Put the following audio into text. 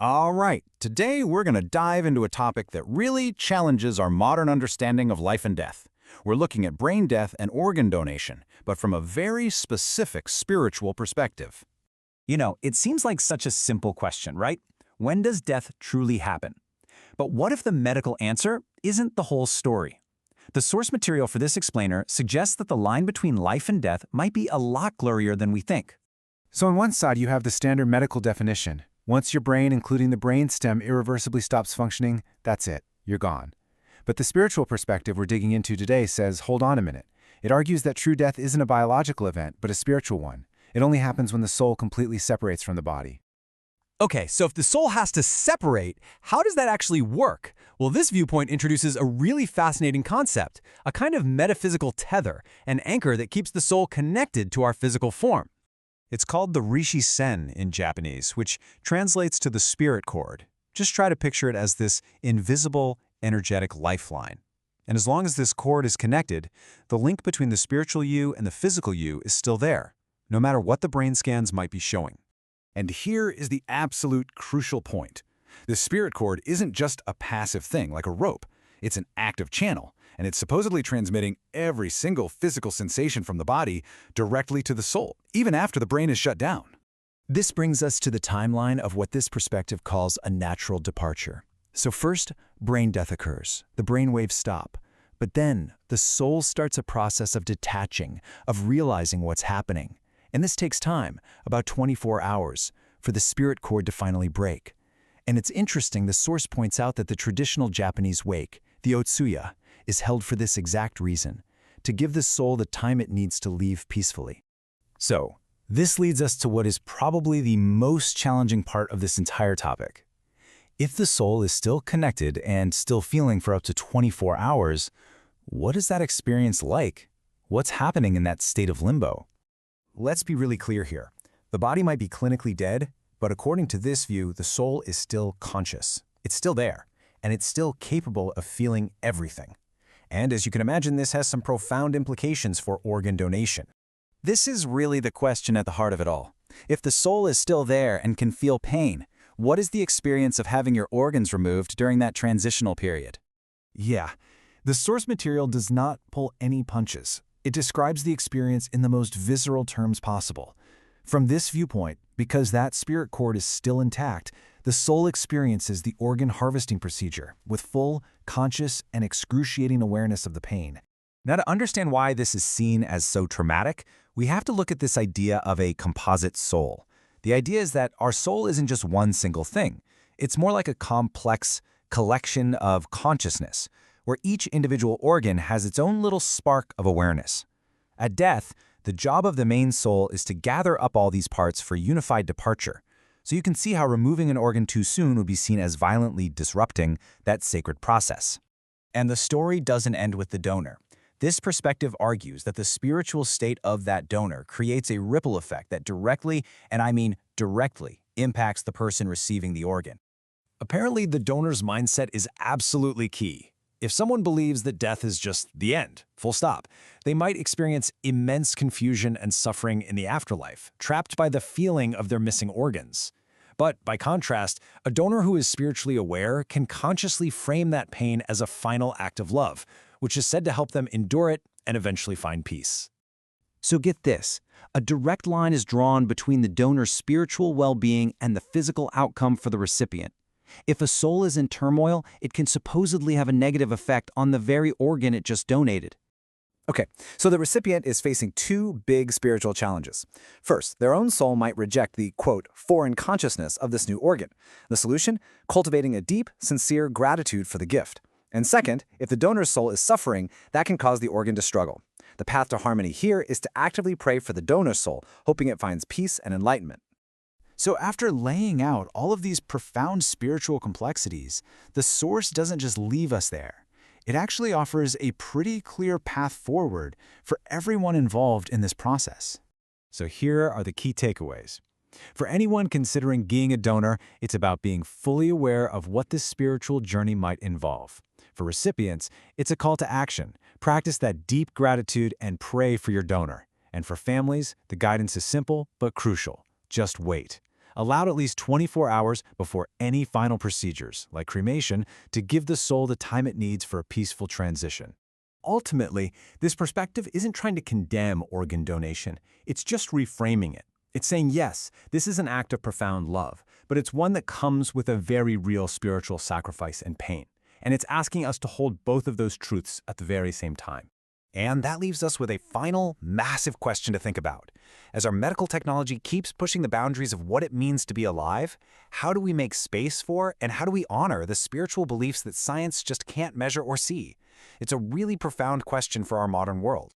All right, today we're going to dive into a topic that really challenges our modern understanding of life and death. We're looking at brain death and organ donation, but from a very specific spiritual perspective. It seems like such a simple question, right? When does death truly happen? But what if the medical answer isn't the whole story? The source material for this explainer suggests that the line between life and death might be a lot blurrier than we think. So on one side, you have the standard medical definition. Once your brain, including the brainstem, irreversibly stops functioning, that's it. You're gone. But the spiritual perspective we're digging into today says, hold on a minute. It argues that true death isn't a biological event, but a spiritual one. It only happens when the soul completely separates from the body. Okay, so if the soul has to separate, how does that actually work? Well, this viewpoint introduces a really fascinating concept, a kind of metaphysical tether, an anchor that keeps the soul connected to our physical form. It's called the rishi-sen in Japanese, which translates to the spirit cord. Just try to picture it as this invisible, energetic lifeline. And as long as this cord is connected, the link between the spiritual you and the physical you is still there, no matter what the brain scans might be showing. And here is the absolute crucial point. The spirit cord isn't just a passive thing like a rope. It's an active channel, and it's supposedly transmitting every single physical sensation from the body directly to the soul, even after the brain is shut down. This brings us to the timeline of what this perspective calls a natural departure. So first, brain death occurs. The brain waves stop. But then, the soul starts a process of detaching, of realizing what's happening. And this takes time, about 24 hours, for the spirit cord to finally break. And it's interesting, the source points out that the traditional Japanese wake, the Otsuya, is held for this exact reason, to give the soul the time it needs to leave peacefully. So, this leads us to what is probably the most challenging part of this entire topic. If the soul is still connected and still feeling for up to 24 hours, what is that experience like? What's happening in that state of limbo? Let's be really clear here. The body might be clinically dead, but according to this view, the soul is still conscious. It's still there, and it's still capable of feeling everything. And as you can imagine, this has some profound implications for organ donation. This is really the question at the heart of it all. If the soul is still there and can feel pain, what is the experience of having your organs removed during that transitional period? Yeah, the source material does not pull any punches. It describes the experience in the most visceral terms possible. From this viewpoint, because that spirit cord is still intact, the soul experiences the organ harvesting procedure with full, conscious, and excruciating awareness of the pain. Now, to understand why this is seen as so traumatic, we have to look at this idea of a composite soul. The idea is that our soul isn't just one single thing. It's more like a complex collection of consciousness, where each individual organ has its own little spark of awareness. At death, the job of the main soul is to gather up all these parts for unified departure. So you can see how removing an organ too soon would be seen as violently disrupting that sacred process. And the story doesn't end with the donor. This perspective argues that the spiritual state of that donor creates a ripple effect that directly, and I mean directly, impacts the person receiving the organ. Apparently, the donor's mindset is absolutely key. If someone believes that death is just the end, full stop, they might experience immense confusion and suffering in the afterlife, trapped by the feeling of their missing organs. But by contrast, a donor who is spiritually aware can consciously frame that pain as a final act of love, which is said to help them endure it and eventually find peace. So get this, a direct line is drawn between the donor's spiritual well-being and the physical outcome for the recipient. If a soul is in turmoil, it can supposedly have a negative effect on the very organ it just donated. Okay, so the recipient is facing two big spiritual challenges. First, their own soul might reject the, quote, foreign consciousness of this new organ. The solution? Cultivating a deep, sincere gratitude for the gift. And second, if the donor's soul is suffering, that can cause the organ to struggle. The path to harmony here is to actively pray for the donor's soul, hoping it finds peace and enlightenment. So after laying out all of these profound spiritual complexities, the source doesn't just leave us there. It actually offers a pretty clear path forward for everyone involved in this process. So here are the key takeaways. For anyone considering being a donor, it's about being fully aware of what this spiritual journey might involve. For recipients, it's a call to action. Practice that deep gratitude and pray for your donor. And for families, the guidance is simple but crucial. Just wait. allowed at least 24 hours before any final procedures, like cremation, to give the soul the time it needs for a peaceful transition. Ultimately, this perspective isn't trying to condemn organ donation, it's just reframing it. It's saying, yes, this is an act of profound love, but it's one that comes with a very real spiritual sacrifice and pain. And it's asking us to hold both of those truths at the very same time. And that leaves us with a final, massive question to think about. As our medical technology keeps pushing the boundaries of what it means to be alive, how do we make space for and how do we honor the spiritual beliefs that science just can't measure or see? It's a really profound question for our modern world.